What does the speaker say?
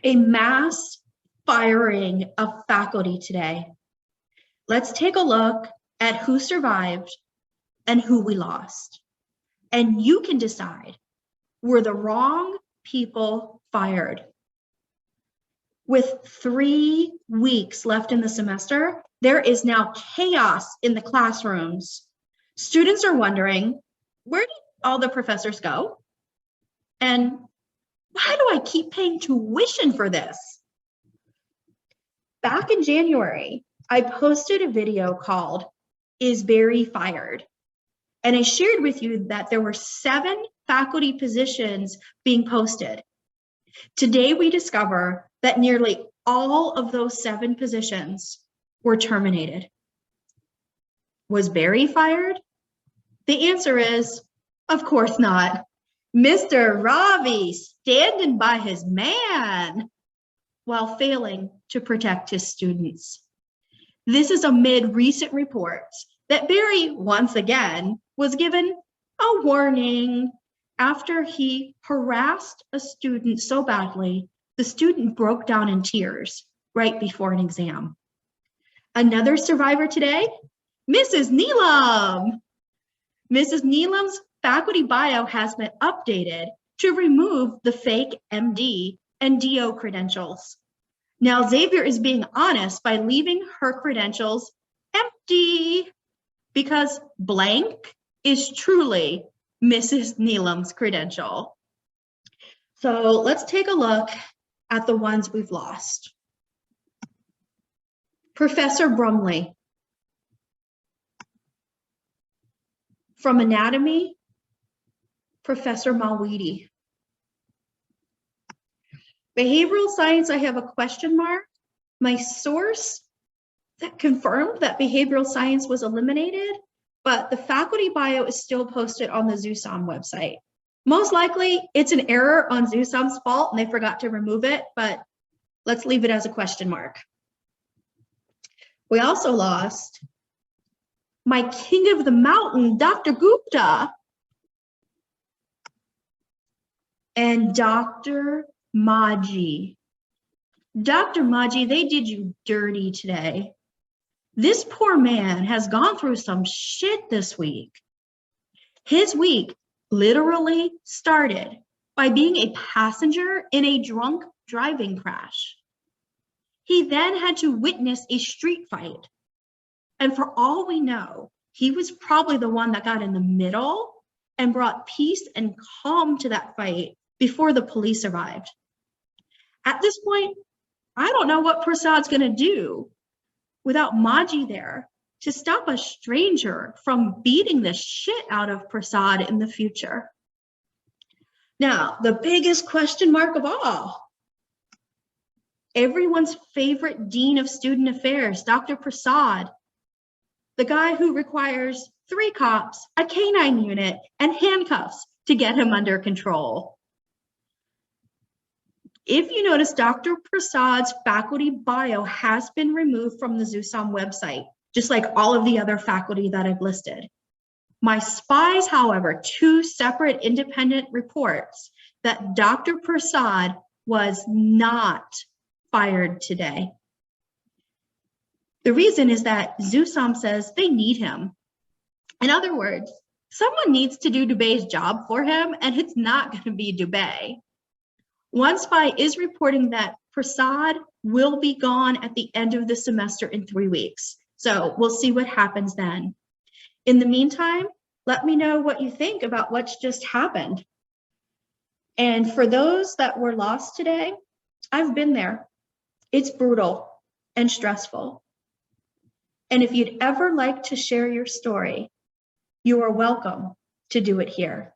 A mass firing of faculty today. Let's take a look at who survived and who we lost. And you can decide, were the wrong people fired? With 3 weeks left in the semester, there is now chaos in the classrooms. Students are wondering, where did all the professors go? And why do I keep paying tuition for this? Back in January, I posted a video called, "Is Barry Fired?" And I shared with you that there were 7 faculty positions being posted. Today, we discover that nearly all of those 7 positions were terminated. Was Barry fired? The answer is, of course not. Mr. Ravi standing by his man while failing to protect his students. This is amid recent reports that Barry, once again, was given a warning after he harassed a student so badly, the student broke down in tears right before an exam. Another survivor today, Mrs. Neelam. Mrs. Neelam's faculty bio has been updated to remove the fake MD and DO credentials. Now Xavier is being honest by leaving her credentials empty because blank is truly Mrs. Neelam's credential. So let's take a look at the ones we've lost. Professor Brumley. From anatomy, Professor Malwidi. Behavioral science, I have a question mark. My source that confirmed that behavioral science was eliminated, but the faculty bio is still posted on the XUSOM website. Most likely it's an error on XUSOM's fault and they forgot to remove it, but let's leave it as a question mark. We also lost my king of the mountain, Dr. Gupta, and Dr. Maji. Dr. Maji, they did you dirty today. This poor man has gone through some shit this week. His week literally started by being a passenger in a drunk driving crash. He then had to witness a street fight. And for all we know, he was probably the one that got in the middle and brought peace and calm to that fight before the police arrived. At this point, I don't know what Prasad's gonna do without Maji there to stop a stranger from beating the shit out of Prasad in the future. Now, the biggest question mark of all, everyone's favorite Dean of Student Affairs, Dr. Prasad, the guy who requires 3 cops, a canine unit, and handcuffs to get him under control. If you notice, Dr. Prasad's faculty bio has been removed from the XUSOM website, just like all of the other faculty that I've listed. My spies, however, 2 separate independent reports that Dr. Prasad was not fired today. The reason is that XUSOM says they need him. In other words, someone needs to do Dubé's job for him, and it's not going to be Dubé. One spy is reporting that Prasad will be gone at the end of the semester in 3 weeks. So we'll see what happens then. In the meantime, let me know what you think about what's just happened. And for those that were lost today, I've been there. It's brutal and stressful. And if you'd ever like to share your story, you are welcome to do it here.